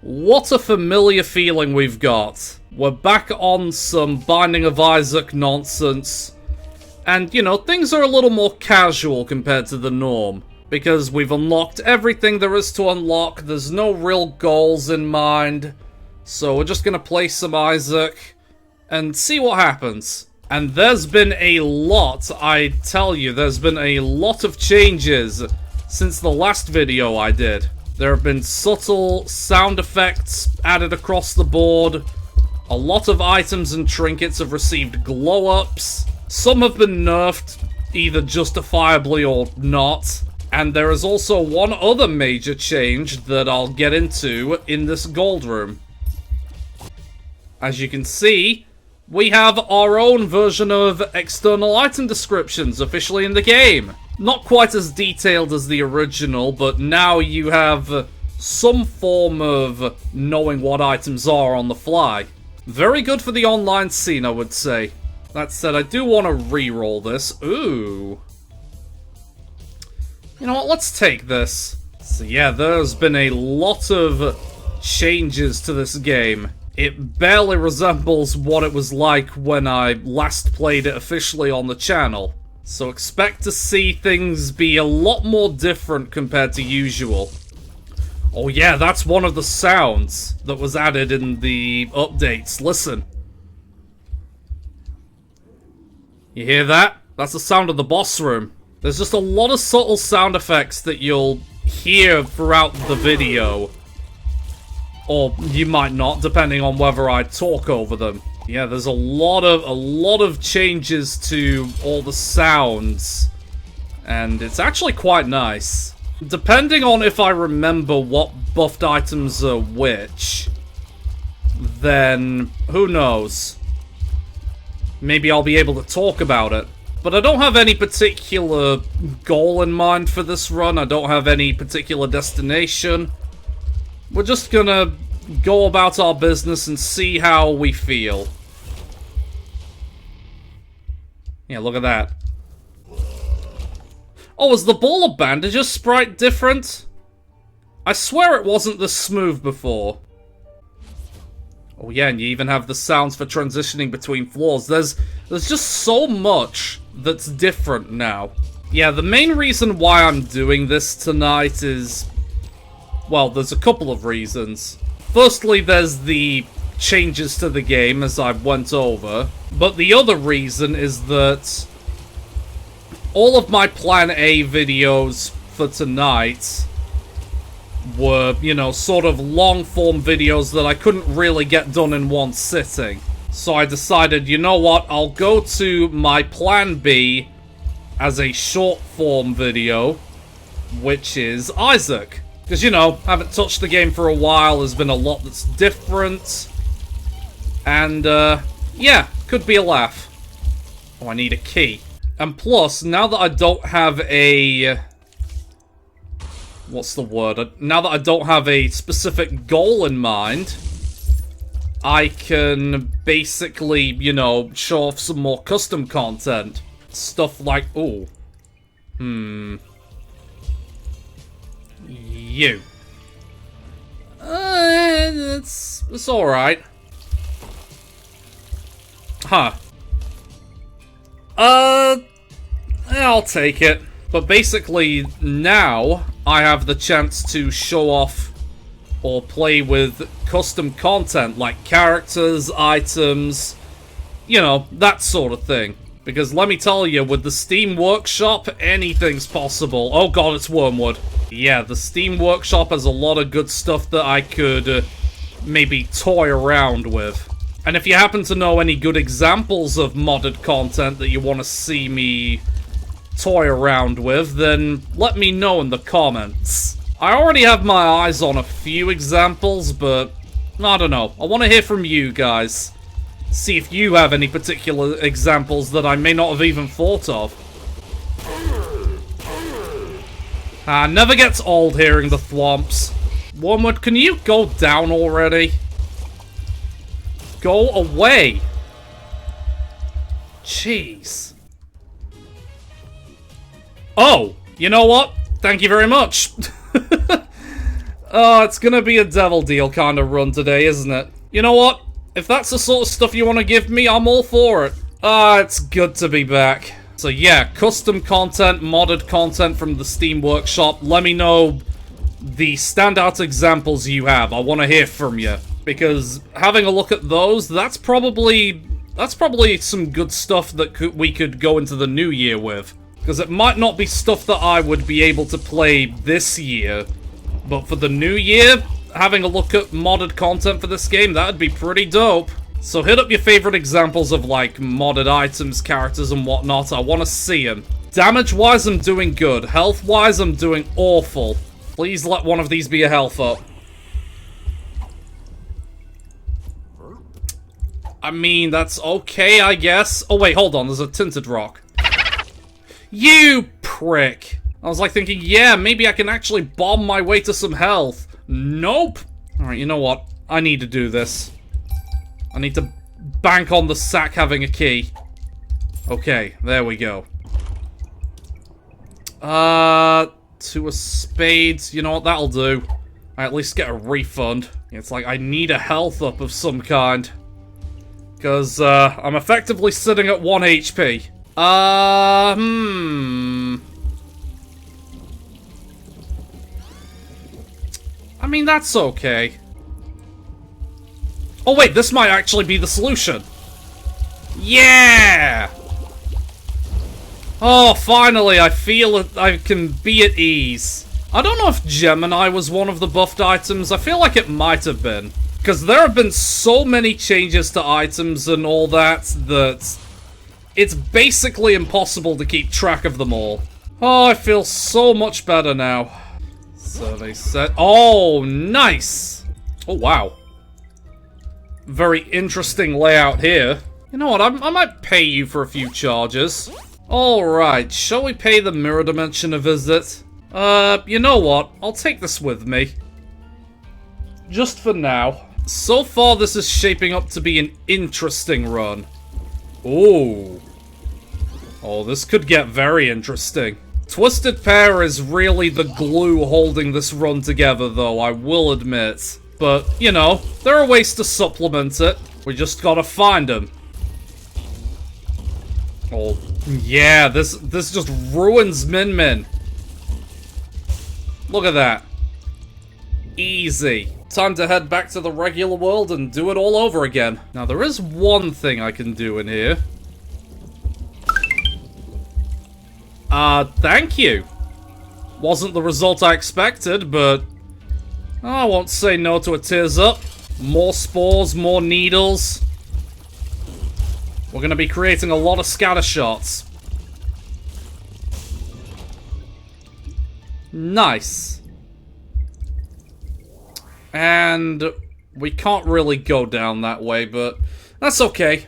What a familiar feeling we've got. We're back on some Binding of Isaac nonsense. And, you know, things are a little more casual compared to the norm. Because we've unlocked everything there is to unlock, there's no real goals in mind. So we're just gonna play some Isaac and see what happens. And there's been a lot, I tell you, there's been a lot of changes since the last video I did. There have been subtle sound effects added across the board. A lot of items and trinkets have received glow-ups. Some have been nerfed, either justifiably or not. And there is also one other major change that I'll get into in this gold room. As you can see, we have our own version of external item descriptions officially in the game. Not quite as detailed as the original, but now you have some form of knowing what items are on the fly. Very good for the online scene, I would say. That said, I do want to re-roll this. Ooh. You know what, let's take this. So yeah, there's been a lot of changes to this game. It barely resembles what it was like when I last played it officially on the channel. So expect to see things be a lot more different compared to usual. Oh yeah, that's one of the sounds that was added in the updates. Listen. You hear that? That's the sound of the boss room. There's just a lot of subtle sound effects that you'll hear throughout the video. Or you might not, depending on whether I talk over them. Yeah, there's a lot of changes to all the sounds. And it's actually quite nice. Depending on if I remember what buffed items are which, then who knows? Maybe I'll be able to talk about it. But I don't have any particular goal in mind for this run. I don't have any particular destination. We're just gonna go about our business and see how we feel. Yeah, look at that. Oh, is the ball of bandages sprite different? I swear it wasn't this smooth before. Oh yeah, and you even have the sounds for transitioning between floors. There's just so much that's different now. Yeah, the main reason why I'm doing this tonight is... well, there's a couple of reasons. Firstly, there's the changes to the game, as I went over. But the other reason is that all of my Plan A videos for tonight were, you know, sort of long-form videos that I couldn't really get done in one sitting. So I decided, you know what, I'll go to my Plan B as a short-form video, which is Isaac. Because, you know, haven't touched the game for a while, there's been a lot that's different. And, yeah, could be a laugh. Oh, I need a key. And plus, now that I don't have a... what's the word? Now that I don't have a specific goal in mind, I can basically, you know, show off some more custom content. Stuff like... ooh. You. It's alright. Huh. I'll take it. But basically, now, I have the chance to show off or play with custom content, like characters, items, you know, that sort of thing. Because let me tell you, with the Steam Workshop, anything's possible. Oh god, it's Wormwood. Yeah, the Steam Workshop has a lot of good stuff that I could maybe toy around with. And if you happen to know any good examples of modded content that you want to see me toy around with, then let me know in the comments. I already have my eyes on a few examples, but I don't know. I want to hear from you guys. See if you have any particular examples that I may not have even thought of. Never gets old hearing the thwomps. Wormwood, can you go down already? Go away! Jeez. Oh, you know what? Thank you very much. Oh, it's gonna be a devil deal kind of run today, isn't it? You know what? If that's the sort of stuff you want to give me, I'm all for it. Ah, it's good to be back. So yeah, custom content, modded content from the Steam Workshop. Let me know the standout examples you have. I want to hear from you. Because having a look at those, that's probably some good stuff that we could go into the new year with. Because it might not be stuff that I would be able to play this year. But for the new year, having a look at modded content for this game, that'd be pretty dope. So hit up your favorite examples of, like, modded items, characters, and whatnot. I want to see them. Damage-wise, I'm doing good. Health-wise, I'm doing awful. Please let one of these be a health up. I mean, that's okay, I guess. Oh, wait, hold on. There's a tinted rock. You prick. I was like thinking, yeah, maybe I can actually bomb my way to some health. Nope. Alright, you know what? I need to do this. I need to bank on the sack having a key. Okay, there we go. To a spade. You know what? That'll do. I at least get a refund. It's like I need a health up of some kind. Because, I'm effectively sitting at 1 HP. I mean, that's okay. Oh wait, this might actually be the solution. Yeah! Oh, finally, I feel that I can be at ease. I don't know if Gemini was one of the buffed items. I feel like it might have been. Because there have been so many changes to items and all that it's basically impossible to keep track of them all. Oh, I feel so much better now. So they said... Oh, nice! Oh, wow. Very interesting layout here. You know what, I might pay you for a few charges. Alright, shall we pay the mirror dimension a visit? You know what, I'll take this with me. Just for now. So far, this is shaping up to be an interesting run. Ooh. Oh, this could get very interesting. Twisted Pair is really the glue holding this run together, though, I will admit. But, you know, there are ways to supplement it. We just gotta find them. Oh, yeah, this just ruins Min. Look at that. Easy. Time to head back to the regular world and do it all over again. Now, there is one thing I can do in here. Thank you. Wasn't the result I expected, but I won't say no to a tears up. More spores, more needles. We're gonna be creating a lot of scatter shots. Nice. And we can't really go down that way, but that's okay.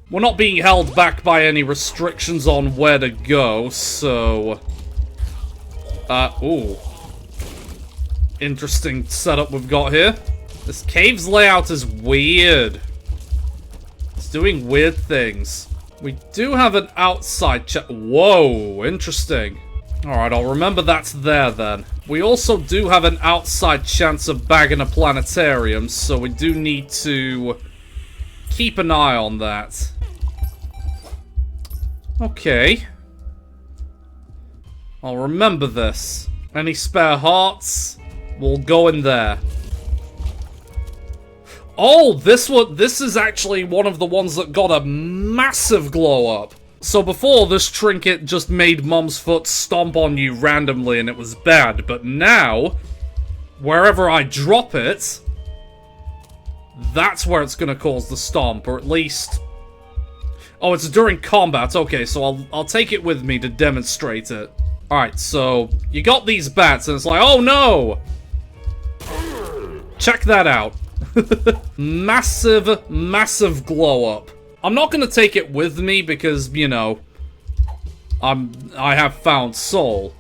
We're not being held back by any restrictions on where to go, so... ooh. Interesting setup we've got here. This cave's layout is weird. It's doing weird things. We do have an outside Whoa, interesting. Alright, I'll remember that's there then. We also do have an outside chance of bagging a planetarium, so we do need to keep an eye on that. Okay. I'll remember this. Any spare hearts? We'll go in there. Oh, this is actually one of the ones that got a massive glow up. So before, this trinket just made Mom's foot stomp on you randomly and it was bad. But now, wherever I drop it, that's where it's going to cause the stomp, or at least... Oh, it's during combat. Okay, so I'll take it with me to demonstrate it. Alright, so you got these bats and it's like, oh no! Check that out. Massive, massive glow up. I'm not gonna take it with me because, you know, I have found soul.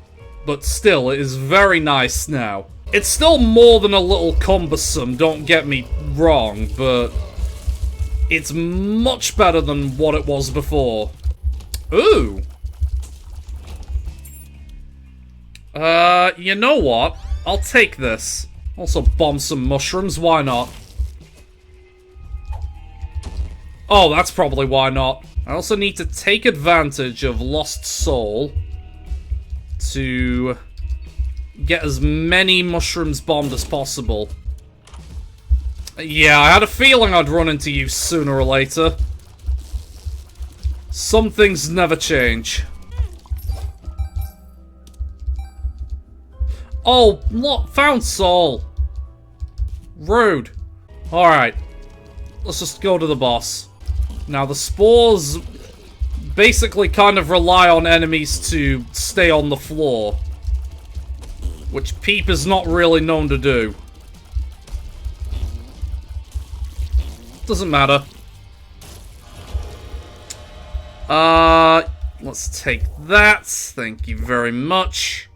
But still, it is very nice now. It's still more than a little cumbersome, don't get me wrong, but it's much better than what it was before. Ooh. You know what? I'll take this. Also bomb some mushrooms, why not? Oh, that's probably why not. I also need to take advantage of Lost Soul to get as many mushrooms bombed as possible. Yeah, I had a feeling I'd run into you sooner or later. Some things never change. Oh, look, found Soul. Rude. Alright. Let's just go to the boss. Now, the spores basically kind of rely on enemies to stay on the floor, which Peep is not really known to do. Doesn't matter. Let's take that. Thank you very much.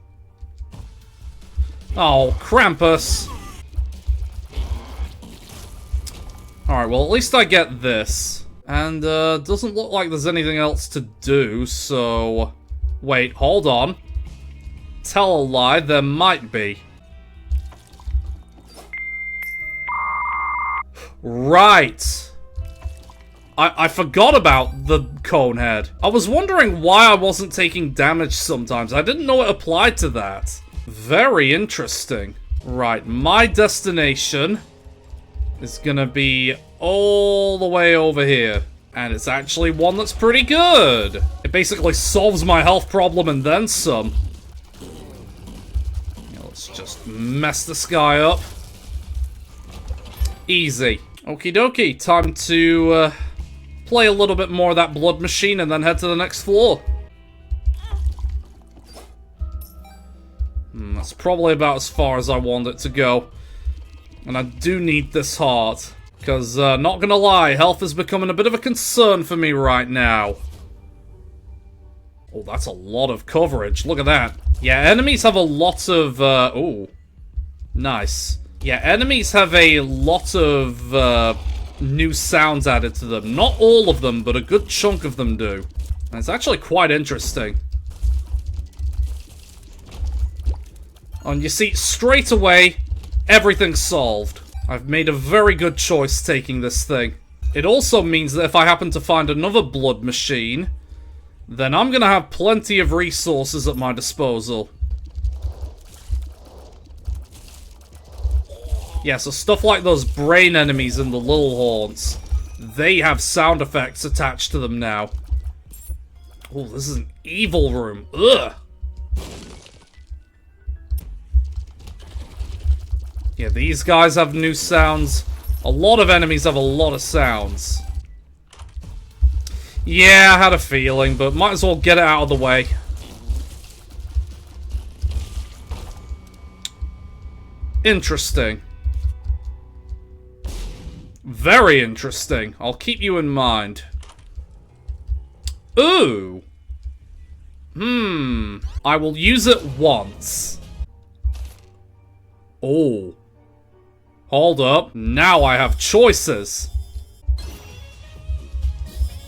Oh, Krampus. Alright, well, at least I get this. And, doesn't look like there's anything else to do, so... Wait, hold on. Tell a lie, there might be. Right. I forgot about the cone head. I was wondering why I wasn't taking damage sometimes. I didn't know it applied to that. Very interesting. Right, my destination is gonna be all the way over here. And it's actually one that's pretty good. It basically solves my health problem and then some. Let's just mess this guy up. Easy. Okie dokie, time to play a little bit more of that blood machine and then head to the next floor. That's probably about as far as I want it to go. And I do need this heart. Because, not gonna lie, health is becoming a bit of a concern for me right now. Oh, that's a lot of coverage. Look at that. Yeah, enemies have a lot of, ooh. Nice. Yeah, enemies have a lot of, new sounds added to them. Not all of them, but a good chunk of them do. And it's actually quite interesting. And you see, straight away, everything's solved. I've made a very good choice taking this thing. It also means that if I happen to find another blood machine, then I'm gonna have plenty of resources at my disposal. Yeah, so stuff like those brain enemies in the little haunts, they have sound effects attached to them now. Oh, this is an evil room. Ugh! Yeah, these guys have new sounds. A lot of enemies have a lot of sounds. Yeah, I had a feeling, but might as well get it out of the way. Interesting. Very interesting. I'll keep you in mind. Ooh. I will use it once. Oh. Hold up. Now I have choices.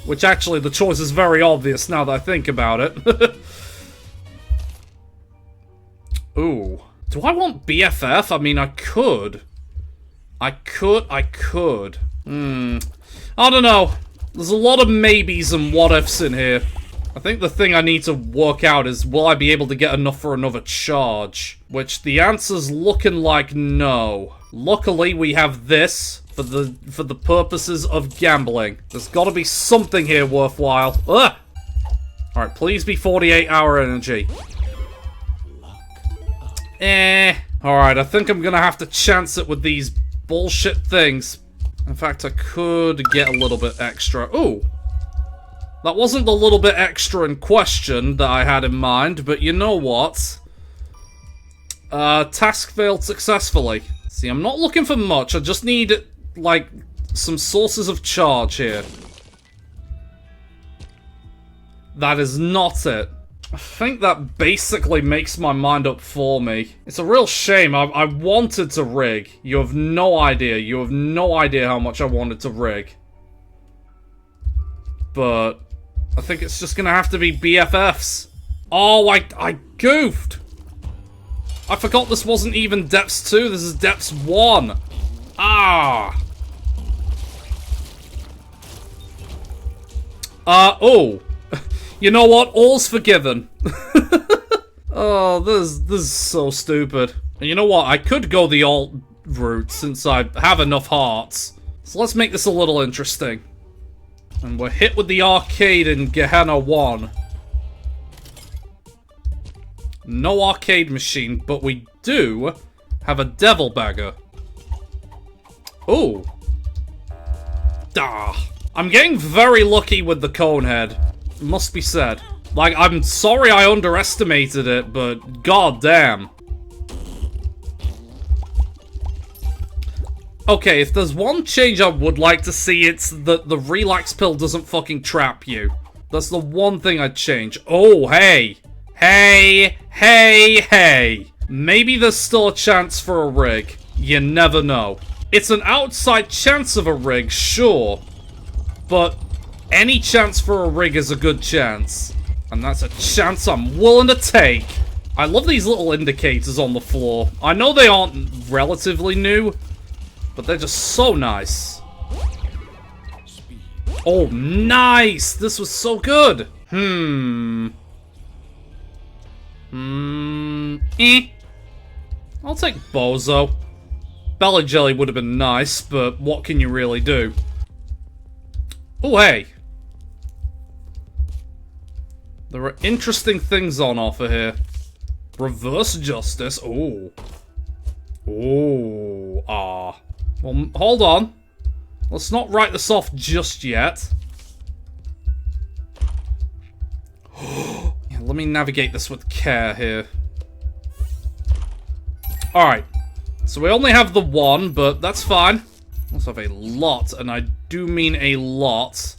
Which actually, the choice is very obvious now that I think about it. Ooh. Do I want BFF? I mean, I could. I could. I don't know. There's a lot of maybes and what-ifs in here. I think the thing I need to work out is, will I be able to get enough for another charge? Which, the answer's looking like no. Luckily, we have this for the purposes of gambling. There's gotta be something here worthwhile. Ugh! Alright, please be 48-hour energy. Alright, I think I'm gonna have to chance it with these bullshit things. In fact, I could get a little bit extra. Ooh! That wasn't the little bit extra in question that I had in mind, but you know what? Task failed successfully. See, I'm not looking for much, I just need, like, some sources of charge here. That is not it. I think that basically makes my mind up for me. It's a real shame, I wanted to rig. You have no idea, how much I wanted to rig. But I think it's just gonna have to be BFFs. Oh, I goofed! I forgot this wasn't even depths 2, this is depths 1. Ah! Oh. You know what? All's forgiven. Oh, this is so stupid. And you know what? I could go the alt route since I have enough hearts. So let's make this a little interesting. And we're hit with the arcade in Gehenna 1. No arcade machine, but we do have a devil bagger. Ooh. Ah. I'm getting very lucky with the cone head. Must be said. Like, I'm sorry I underestimated it, but goddamn. Okay, if there's one change I would like to see, it's that the relax pill doesn't fucking trap you. That's the one thing I'd change. Oh, hey. Hey, hey, hey. Maybe there's still a chance for a rig. You never know. It's an outside chance of a rig, sure. But any chance for a rig is a good chance. And that's a chance I'm willing to take. I love these little indicators on the floor. I know they aren't relatively new, but they're just so nice. Oh, nice! This was so good! I'll take Bozo. Belly Jelly would have been nice, but what can you really do? Oh, hey. There are interesting things on offer here. Reverse justice. Oh. Oh. Ah. Well, hold on. Let's not write this off just yet. Yeah, let me navigate this with care here. Alright. So we only have the one, but that's fine. Let's have a lot, and I do mean a lot,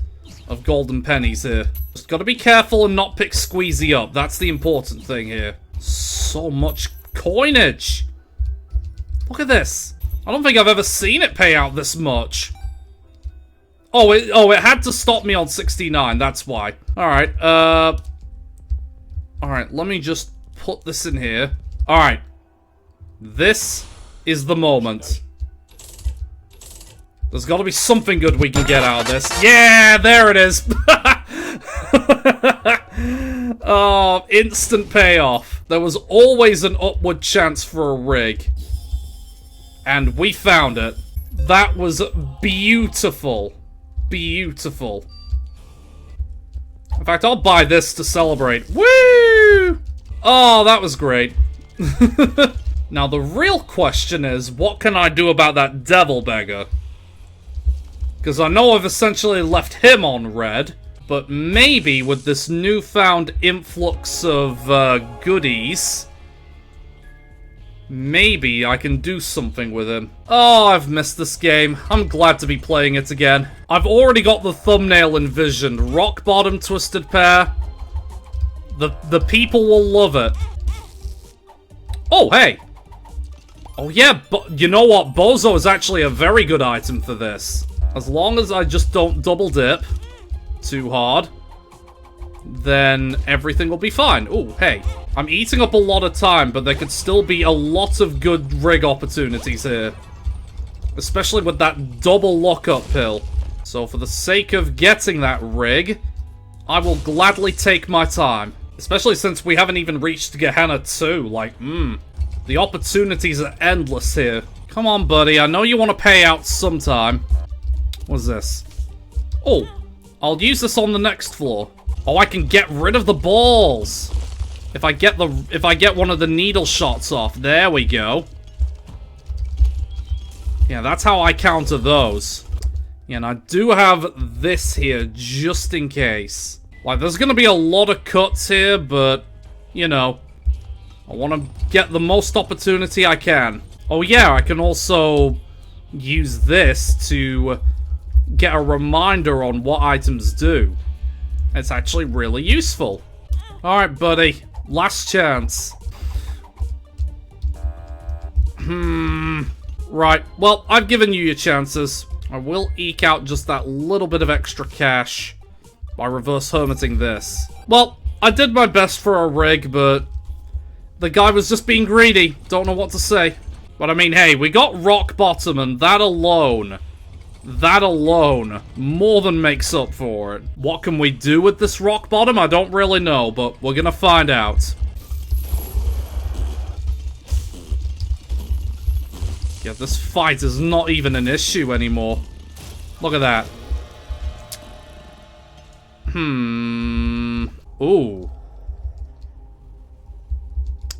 of golden pennies here. Just gotta be careful and not pick Squeezy up. That's the important thing here. So much coinage. Look at this. I don't think I've ever seen it pay out this much. Oh, it had to stop me on 69, that's why. Alright, alright, let me just put this in here. Alright. This is the moment. There's gotta be something good we can get out of this. Yeah, there it is! Oh, instant payoff. There was always an upward chance for a rig. And we found it. That was beautiful. Beautiful. In fact, I'll buy this to celebrate. Woo! Oh, that was great. Now, the real question is, what can I do about that devil beggar? Because I know I've essentially left him on red, but maybe with this newfound influx of goodies, maybe I can do something with him. Oh, I've missed this game. I'm glad to be playing it again. I've already got the thumbnail envisioned. Rock bottom twisted pair. The people will love it. Oh, hey. Oh yeah, but you know what? Bozo is actually a very good item for this. As long as I just don't double dip too hard, then everything will be fine. Oh, hey. I'm eating up a lot of time, but there could still be a lot of good rig opportunities here. Especially with that double lockup pill. So for the sake of getting that rig, I will gladly take my time. Especially since we haven't even reached Gehenna 2. Like, the opportunities are endless here. Come on, buddy. I know you want to pay out sometime. What's this? Oh, I'll use this on the next floor. Oh, I can get rid of the balls. If I get one of the needle shots off. There we go. Yeah, that's how I counter those. Yeah, and I do have this here just in case. Like, there's gonna be a lot of cuts here, but, you know, I want to get the most opportunity I can. Oh yeah, I can also use this to get a reminder on what items do. It's actually really useful. Alright, buddy. Last chance. Right. Well, I've given you your chances. I will eke out just that little bit of extra cash by reverse hermiting this. Well, I did my best for a rig, but The guy was just being greedy. Don't know what to say. But I mean, hey, we got rock bottom, and that alone, more than makes up for it. What can we do with this rock bottom? I don't really know, but we're gonna find out. Yeah, this fight is not even an issue anymore. Look at that. Ooh.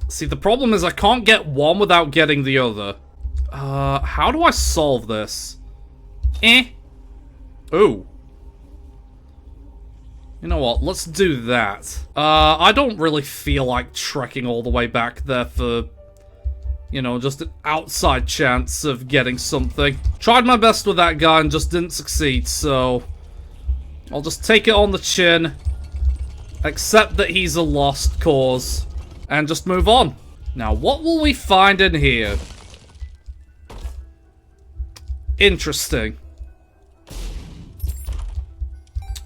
See, the problem is I can't get one without getting the other. How do I solve this? Ooh. You know what? Let's do that. I don't really feel like trekking all the way back there for, you know, just an outside chance of getting something. Tried my best with that guy and just didn't succeed, so I'll just take it on the chin, accept that he's a lost cause, and just move on. Now, what will we find in here? Interesting.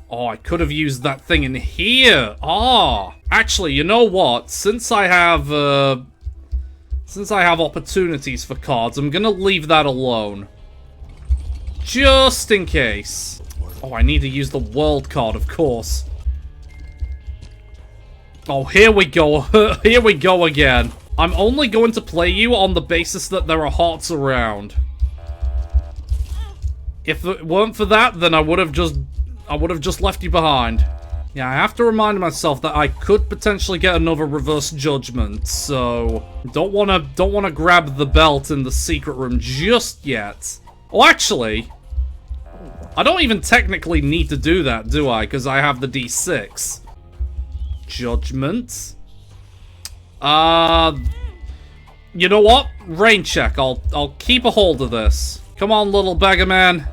Oh, I could have used that thing in here. Ah, actually, you know what? Since I have opportunities for cards, I'm gonna leave that alone. Just in case. Oh, I need to use the world card, of course. Oh, here we go. Here we go again. I'm only going to play you on the basis that there are hearts around. If it weren't for that, then I would have just left you behind. Yeah, I have to remind myself that I could potentially get another reverse judgment, so don't wanna grab the belt in the secret room just yet. Oh, actually, I don't even technically need to do that, do I? Because I have the D6. Judgment. You know what? Rain check. I'll keep a hold of this. Come on, little beggar man.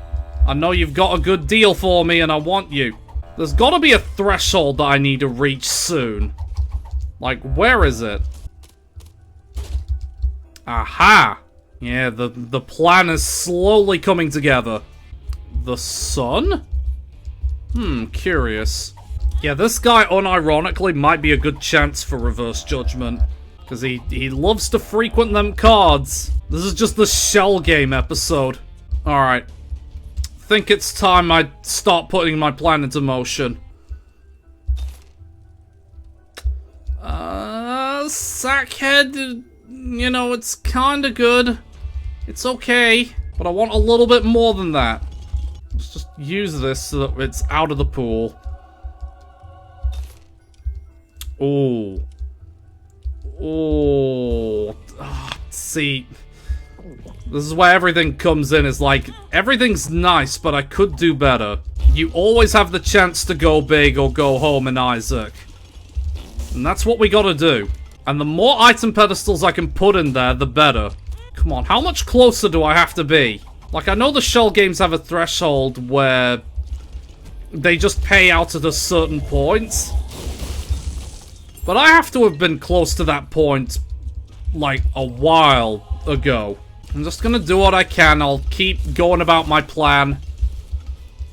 I know you've got a good deal for me, and I want you. There's gotta be a threshold that I need to reach soon. Like, where is it? Aha! Yeah, the plan is slowly coming together. The sun? Curious. Yeah, this guy unironically might be a good chance for reverse judgment. Because he loves to frequent them cards. This is just the shell game episode. Alright. Think it's time I start putting my plan into motion. Sackhead, you know, it's kinda good. It's okay, but I want a little bit more than that. Let's just use this so that it's out of the pool. Oh. Oh. See, this is where everything comes in, is like, everything's nice, but I could do better. You always have the chance to go big or go home in Isaac. And that's what we gotta do. And the more item pedestals I can put in there, the better. Come on, how much closer do I have to be? Like, I know the shell games have a threshold where they just pay out at a certain point. But I have to have been close to that point, like, a while ago. I'm just gonna do what I can. I'll keep going about my plan.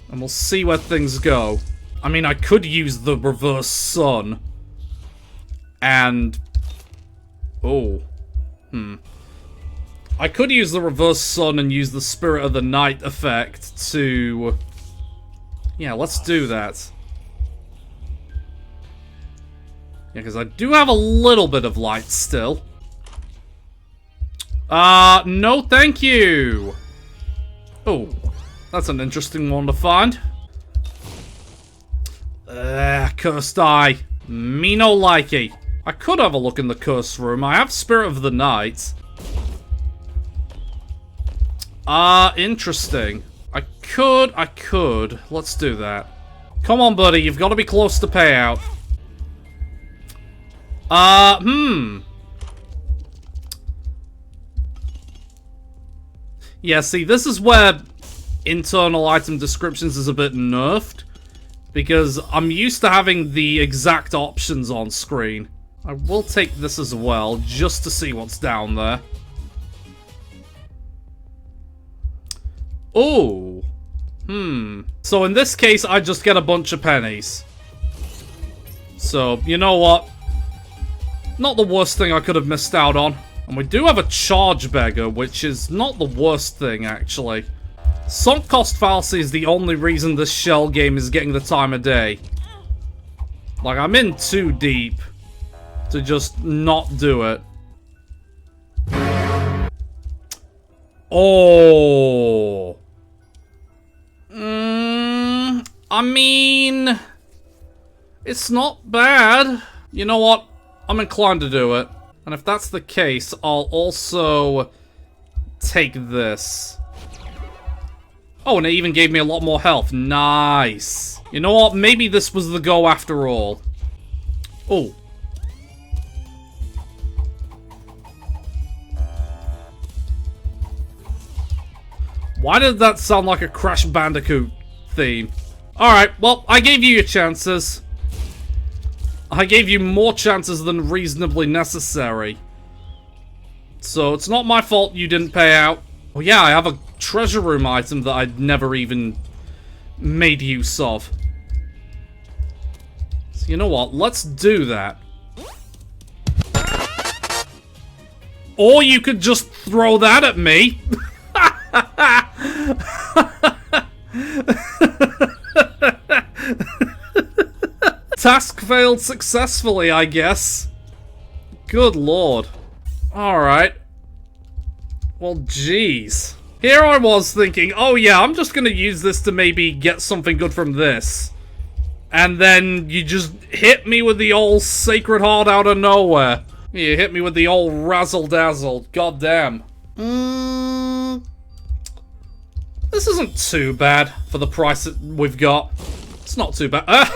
And we'll see where things go. I mean, I could use the reverse sun. And... oh. I could use the reverse sun and use the Spirit of the Night effect to... yeah, let's do that. Yeah, because I do have a little bit of light still. No thank you! Oh, that's an interesting one to find. Cursed eye. Me no likey. I could have a look in the curse room. I have Spirit of the Night. Interesting. I could. Let's do that. Come on, buddy. You've got to be close to payout. Yeah, see, this is where internal item descriptions is a bit nerfed. Because I'm used to having the exact options on screen. I will take this as well, just to see what's down there. Oh. So in this case, I just get a bunch of pennies. So, you know what? Not the worst thing I could have missed out on. And we do have a charge beggar, which is not the worst thing, actually. Sunk cost fallacy is the only reason this shell game is getting the time of day. Like, I'm in too deep to just not do it. Oh. I mean, it's not bad. You know what? I'm inclined to do it. And if that's the case, I'll also take this. Oh, and it even gave me a lot more health. Nice. You know what? Maybe this was the go after all. Oh. Why did that sound like a Crash Bandicoot theme? Alright, well, I gave you your chances. I gave you more chances than reasonably necessary. So it's not my fault you didn't pay out. Oh yeah, I have a treasure room item that I'd never even made use of. So you know what? Let's do that. Or you could just throw that at me. Task failed successfully, I guess. Good lord. Alright. Well, jeez. Here I was thinking, oh yeah, I'm just gonna use this to maybe get something good from this. And then you just hit me with the old Sacred Heart out of nowhere. You hit me with the old razzle-dazzle. Goddamn. This isn't too bad for the price that we've got. It's not too bad.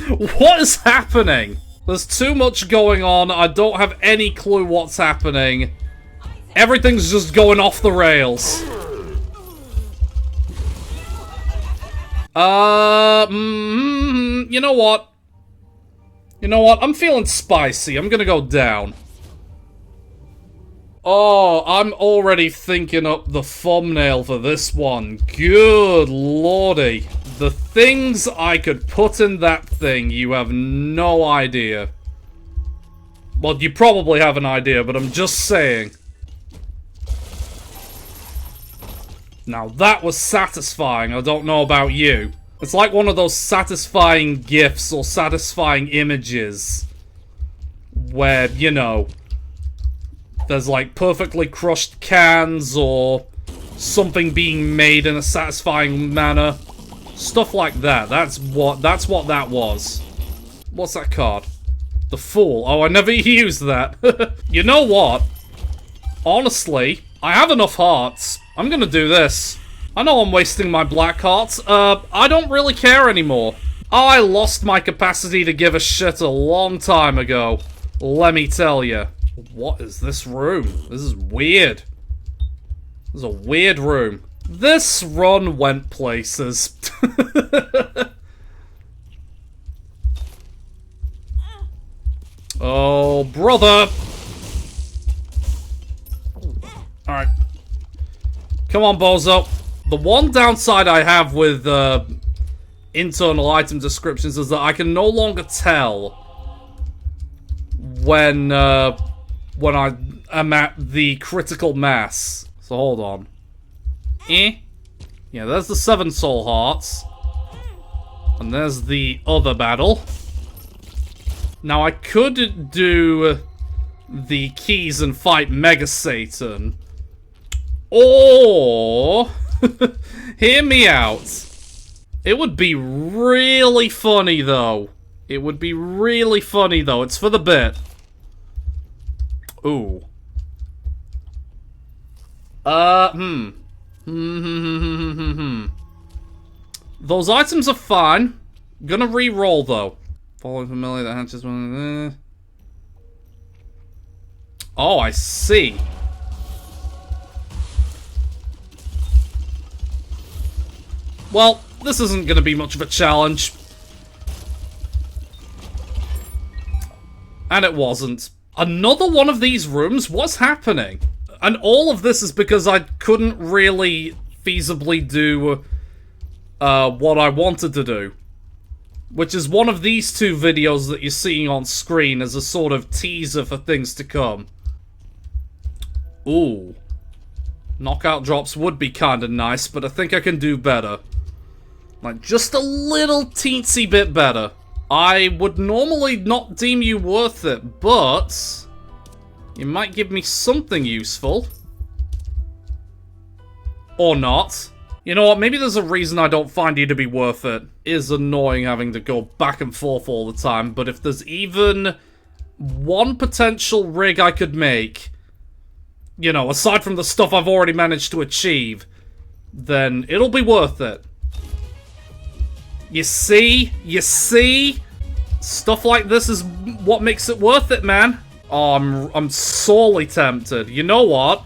What is happening? There's too much going on. I don't have any clue what's happening. Everything's just going off the rails. You know what? You know what? I'm feeling spicy. I'm gonna go down. Oh, I'm already thinking up the thumbnail for this one. Good lordy. The things I could put in that thing, you have no idea. Well, you probably have an idea, but I'm just saying. Now, that was satisfying. I don't know about you. It's like one of those satisfying GIFs or satisfying images where, you know, there's like perfectly crushed cans or something being made in a satisfying manner. Stuff like that. That's what that was. What's that card? The Fool. Oh, I never used that. You know what? Honestly, I have enough hearts. I'm gonna do this. I know I'm wasting my black hearts. I don't really care anymore. I lost my capacity to give a shit a long time ago. Let me tell you. What is this room? This is weird. This is a weird room. This run went places. Oh, brother. Alright. Come on, bozo. The one downside I have with internal item descriptions is that I can no longer tell when I am at the critical mass. So hold on. Yeah, there's the 7 soul hearts. And there's the other battle. Now I could do the keys and fight Mega Satan. Or hear me out. It would be really funny though. It would be really funny though. It's for the bit. Ooh. Those items are fine. Gonna re-roll though. Following familiar that hatches one. Oh, I see. Well, this isn't gonna be much of a challenge. And it wasn't. Another one of these rooms? What's happening? And all of this is because I couldn't really feasibly do what I wanted to do. which is one of these two videos that you're seeing on screen as a sort of teaser for things to come. Ooh. Knockout drops would be kinda nice, but I think I can do better. Like, just a little teensy bit better. I would normally not deem you worth it, but you might give me something useful. Or not. You know what, maybe there's a reason I don't find you to be worth it. It is annoying having to go back and forth all the time, but if there's even one potential rig I could make, you know, aside from the stuff I've already managed to achieve, then it'll be worth it. You see? You see? Stuff like this is what makes it worth it, man. Oh, I'm sorely tempted. You know what?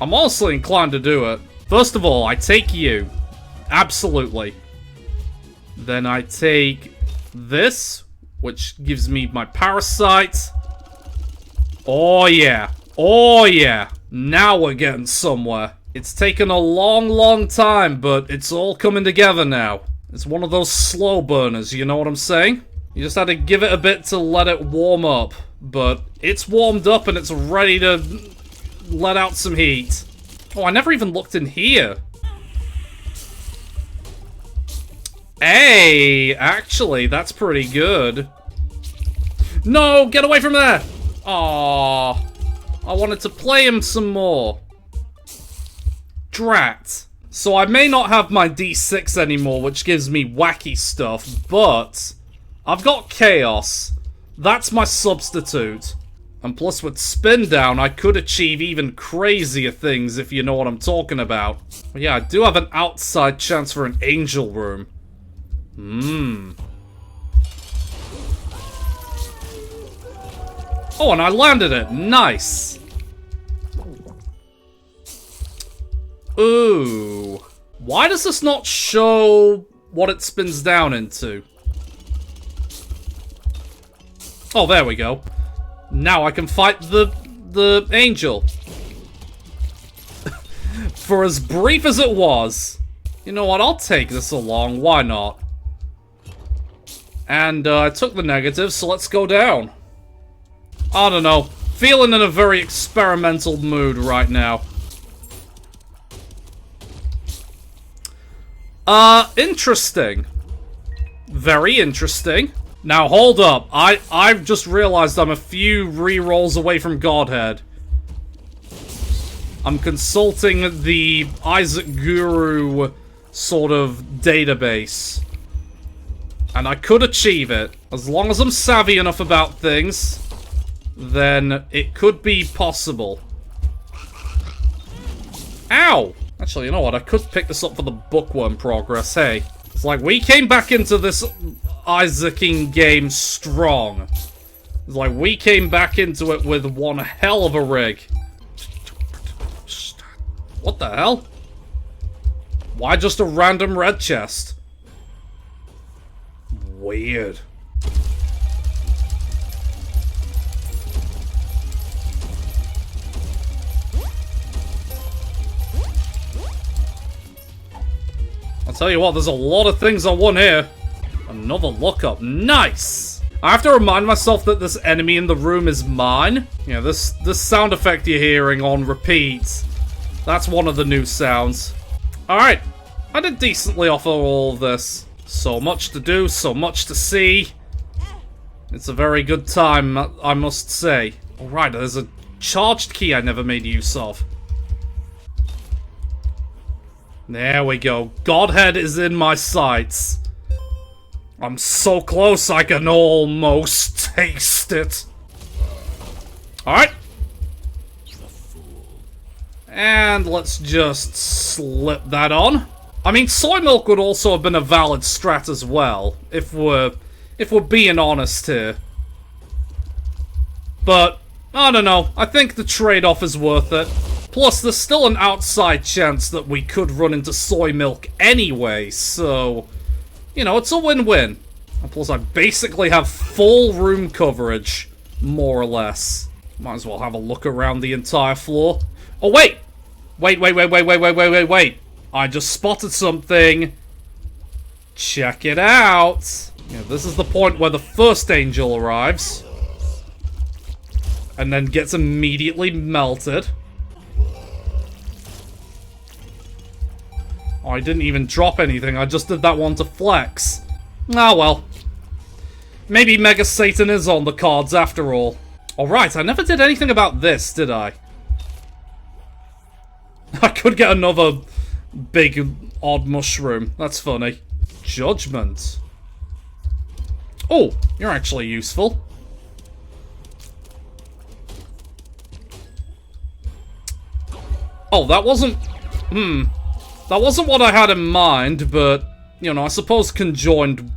I'm honestly inclined to do it. First of all, I take you. Absolutely. Then I take this, which gives me my parasite. Oh yeah. Oh yeah. Now we're getting somewhere. It's taken a long, long time, but it's all coming together now. It's one of those slow burners, you know what I'm saying? You just had to give it a bit to let it warm up. But it's warmed up and it's ready to let out some heat. Oh, I never even looked in here. Hey, actually, that's pretty good. No, get away from there! Aww. I wanted to play him some more. Drat. So I may not have my D6 anymore, which gives me wacky stuff, but I've got Chaos. That's my substitute. And plus with Spin Down, I could achieve even crazier things if you know what I'm talking about. But yeah, I do have an outside chance for an Angel Room. Oh, and I landed it. Nice. Ooh. Why does this not show what it spins down into? Oh, there we go. Now I can fight the angel. For as brief as it was. You know what, I'll take this along, why not? And I took the negative, so let's go down. I don't know. Feeling in a very experimental mood right now. Interesting. Very interesting. Now, hold up. I've just realized I'm a few re-rolls away from Godhead. I'm consulting the Isaac Guru sort of database. And I could achieve it. As long as I'm savvy enough about things, then it could be possible. Ow! Actually, you know what? I could pick this up for the bookworm progress, hey. It's like, we came back into this Isaac-ing game strong. It's like, we came back into it with one hell of a rig. What the hell? Why just a random red chest? Weird. I'll tell you what, there's a lot of things I want here. Another lookup. Nice! I have to remind myself that this enemy in the room is mine. Yeah, this sound effect you're hearing on repeat. That's one of the new sounds. Alright. I did decently off all of this. So much to do, so much to see. It's a very good time, I must say. Alright, there's a charged key I never made use of. There we go. Godhead is in my sights. I'm so close I can almost taste it. Alright. And let's just slip that on. I mean, soy milk would also have been a valid strat as well, if we're being honest here. But, I don't know. I think the trade-off is worth it. Plus, there's still an outside chance that we could run into soy milk anyway, so... You know, it's a win-win. And plus, I basically have full room coverage, more or less. Might as well have a look around the entire floor. Oh, wait! Wait. I just spotted something. Check it out! Yeah, this is the point where the first angel arrives. And then gets immediately melted. Oh, I didn't even drop anything, I just did that one to flex. Ah, well. Maybe Mega Satan is on the cards after all. Alright, I never did anything about this, did I? I could get another big, odd mushroom. That's funny. Judgment. Oh, you're actually useful. Oh, that wasn't... That wasn't what I had in mind, but, you know, I suppose conjoined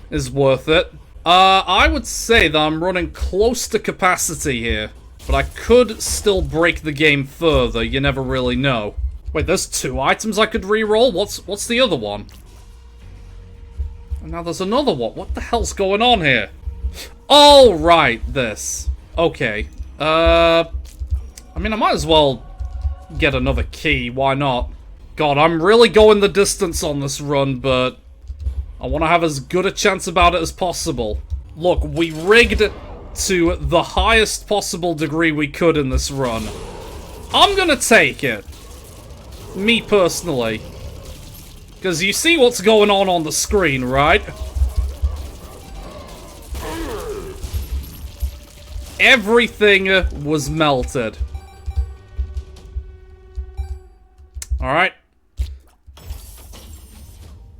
is worth it. I would say that I'm running close to capacity here, but I could still break the game further, you never really know. Wait, there's 2 items I could reroll? What's the other one? And now there's another one. What the hell's going on here? Oh, right, this. Okay. I mean, I might as well get another key, why not? God, I'm really going the distance on this run, but I want to have as good a chance about it as possible. Look, we rigged to the highest possible degree we could in this run. I'm gonna take it. Me personally. Because you see what's going on the screen, right? Everything was melted. Alright.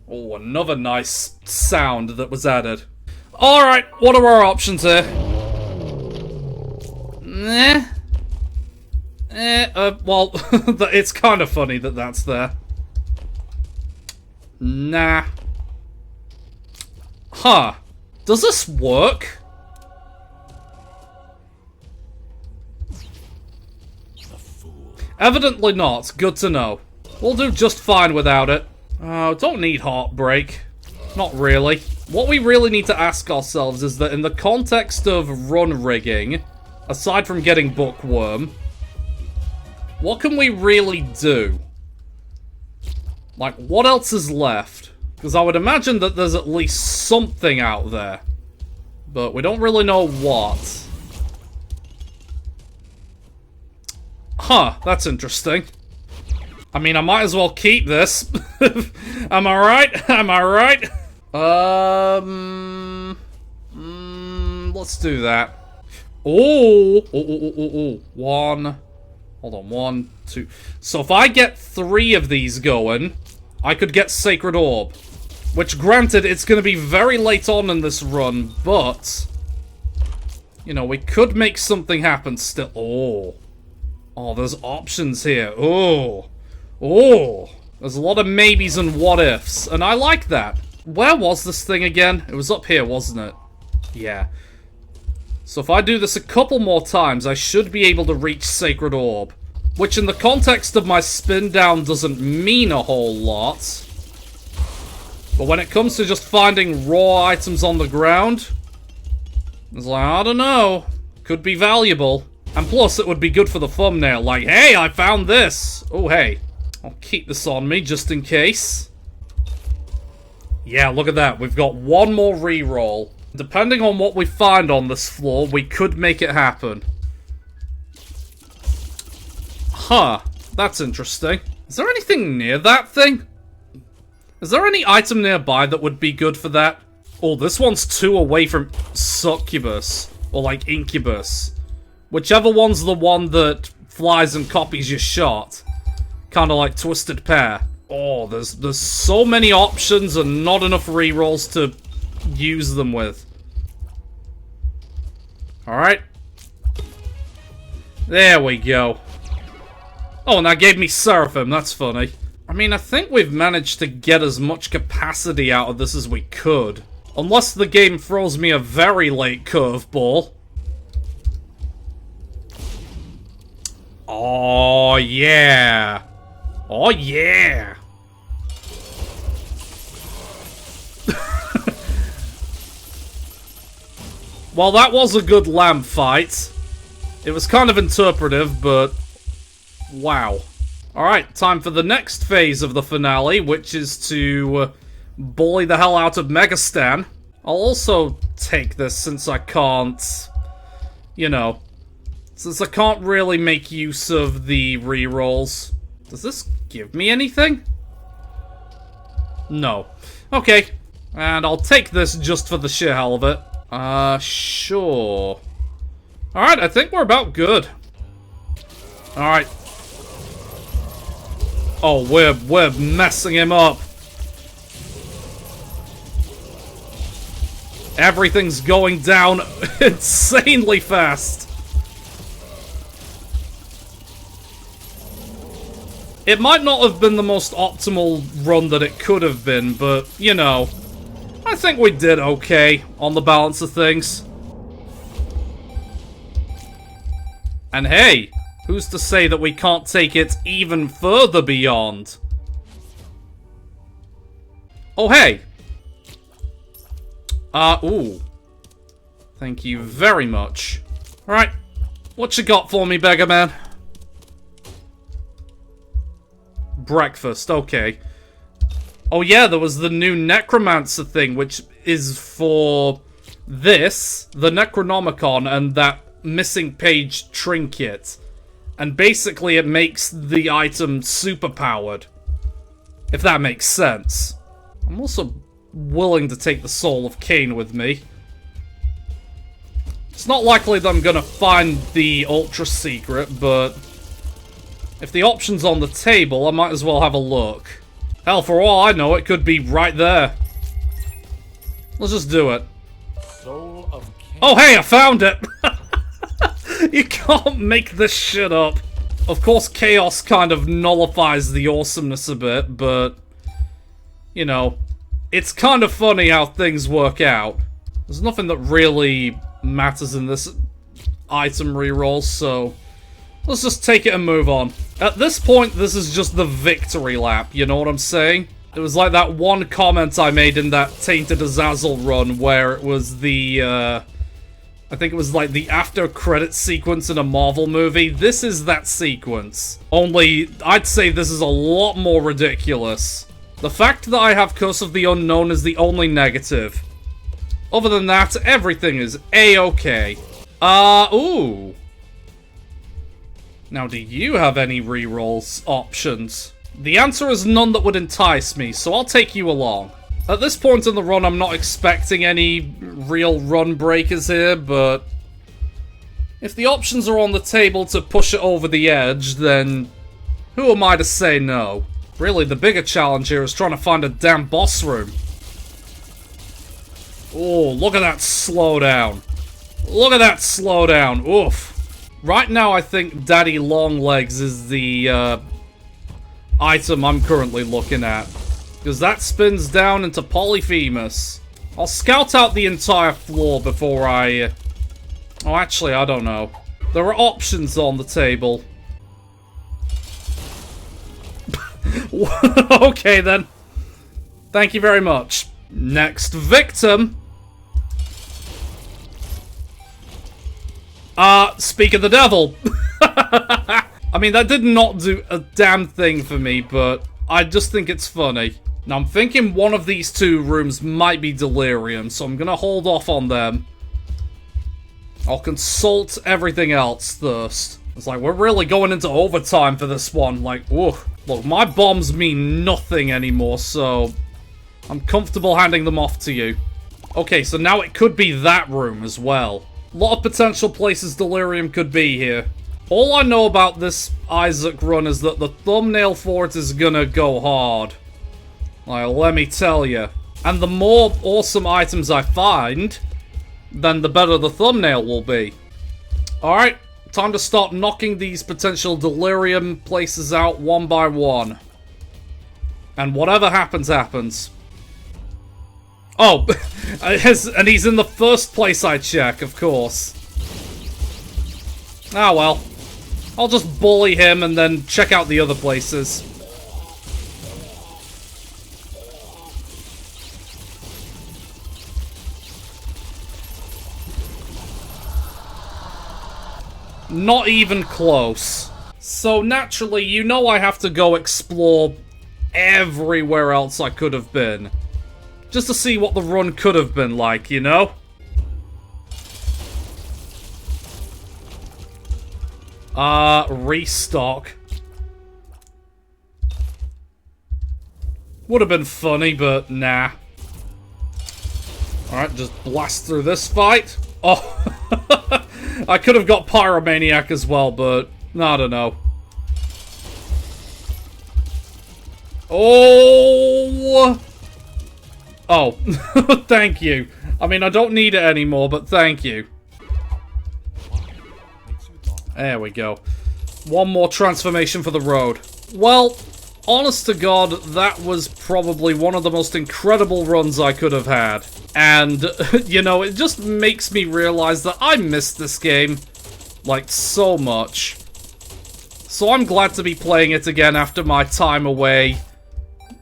Oh, another nice sound that was added. Alright, what are our options here? Well, it's kind of funny that that's there. Nah. Huh. Does this work? Evidently not. Good to know. We'll do just fine without it. Don't need heartbreak. Not really. What we really need to ask ourselves is that in the context of run rigging, aside from getting bookworm, what can we really do? Like, what else is left? Because I would imagine that there's at least something out there. But we don't really know what. Huh, that's interesting. I mean, I might as well keep this. Am I right? Am I right? Let's do that. Oh, one. Hold on, 1, 2. So if I get 3 of these going, I could get Sacred Orb. Which, granted, it's going to be very late on in this run, but... you know, we could make something happen still. Oh. Oh, there's options here. Oh. Oh. There's a lot of maybes and what-ifs, and I like that. Where was this thing again? It was up here, wasn't it? Yeah. So if I do this a couple more times, I should be able to reach Sacred Orb. Which in the context of my spin down doesn't mean a whole lot. But when it comes to just finding raw items on the ground, it's like, I don't know. Could be valuable. And plus, it would be good for the thumbnail. Like, hey, I found this. Oh, hey. I'll keep this on me just in case. Yeah, look at that. We've got one more reroll. Depending on what we find on this floor, we could make it happen. Huh. That's interesting. Is there anything near that thing? Is there any item nearby that would be good for that? Oh, this one's 2 away from succubus. Or like incubus. Whichever one's the one that flies and copies your shot. Kinda like Twisted Pair. Oh, there's so many options and not enough rerolls to use them with. Alright. There we go. Oh, and that gave me Seraphim, that's funny. I mean, I think we've managed to get as much capacity out of this as we could. Unless the game throws me a very late curveball. Oh, yeah. Oh, yeah. Well, that was a good lamb fight. It was kind of interpretive, but... wow. Alright, time for the next phase of the finale, which is to bully the hell out of Megastan. I'll also take this since I can't, you know, since I can't really make use of the rerolls. Does this give me anything? No. Okay. And I'll take this just for the sheer hell of it. Sure. Alright, I think we're about good. Alright. Oh, we're messing him up. Everything's going down insanely fast. It might not have been the most optimal run that it could have been, but, you know, I think we did okay on the balance of things. And hey, who's to say that we can't take it even further beyond? Oh, hey. Ooh. Thank you very much. Right, what you got for me, Beggar Man? Breakfast, okay. Oh yeah, there was the new Necromancer thing, which is for this, the Necronomicon, and that missing page trinket. And basically it makes the item superpowered. If that makes sense. I'm also willing to take the Soul of Cain with me. It's not likely that I'm gonna find the Ultra Secret, but if the option's on the table, I might as well have a look. Hell, for all I know, it could be right there. Let's just do it. Soul of Cain. Oh, hey, I found it! You can't make this shit up. Of course, chaos kind of nullifies the awesomeness a bit, but, you know, it's kind of funny how things work out. There's nothing that really matters in this item reroll, so let's just take it and move on. At this point, this is just the victory lap, you know what I'm saying? It was like that one comment I made in that Tainted Azazel run where it was the, I think it was like the after credit sequence in a Marvel movie. This is that sequence. Only, I'd say this is a lot more ridiculous. The fact that I have Curse of the Unknown is the only negative. Other than that, everything is A-okay. Ooh. Now, do you have any rerolls options? The answer is none that would entice me, so I'll take you along. At this point in the run, I'm not expecting any real run breakers here, but if the options are on the table to push it over the edge, then who am I to say no? Really, the bigger challenge here is trying to find a damn boss room. Oh, look at that slowdown. Look at that slowdown. Oof. Right now, I think Daddy Longlegs is the item I'm currently looking at. Because that spins down into Polyphemus. I'll scout out the entire floor before I... Oh, actually, I don't know. There are options on the table. Okay, then. Thank you very much. Next victim. Speak of the devil. I mean, that did not do a damn thing for me, but I just think it's funny. Now, I'm thinking one of these two rooms might be delirium, so I'm gonna hold off on them. I'll consult everything else first. It's like, we're really going into overtime for this one. Like, whoa. Look, my bombs mean nothing anymore, so I'm comfortable handing them off to you. Okay, so now it could be that room as well. A lot of potential places delirium could be here. All I know about this Isaac run is that the thumbnail for it is gonna go hard. Like, let me tell you. And the more awesome items I find, then the better the thumbnail will be. Alright, time to start knocking these potential delirium places out one by one. And whatever happens, happens. Oh, and he's in the first place I check, of course. Ah, well. I'll just bully him and then check out the other places. Not even close. So naturally, you know I have to go explore everywhere else I could have been. Just to see what the run could have been like, you know? Restock. Would have been funny, but nah. Alright, just blast through this fight. Oh, I could have got Pyromaniac as well, but I don't know. Oh! Oh, thank you. I mean, I don't need it anymore, but thank you. There we go. One more transformation for the road. Well, honest to God, that was probably one of the most incredible runs I could have had. And, you know, it just makes me realize that I missed this game, like, so much. So I'm glad to be playing it again after my time away.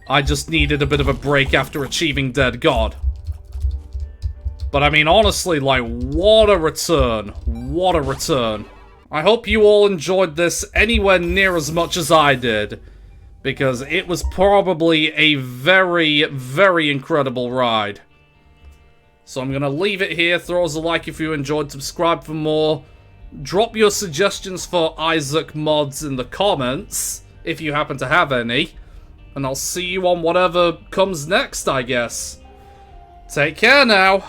I just needed a bit of a break after achieving Dead God. But I mean, honestly, like, what a return. What a return. I hope you all enjoyed this anywhere near as much as I did, because it was probably a very, very incredible ride. So I'm going to leave it here. Throw us a like if you enjoyed, subscribe for more. Drop your suggestions for Isaac mods in the comments, if you happen to have any. And I'll see you on whatever comes next, I guess. Take care now.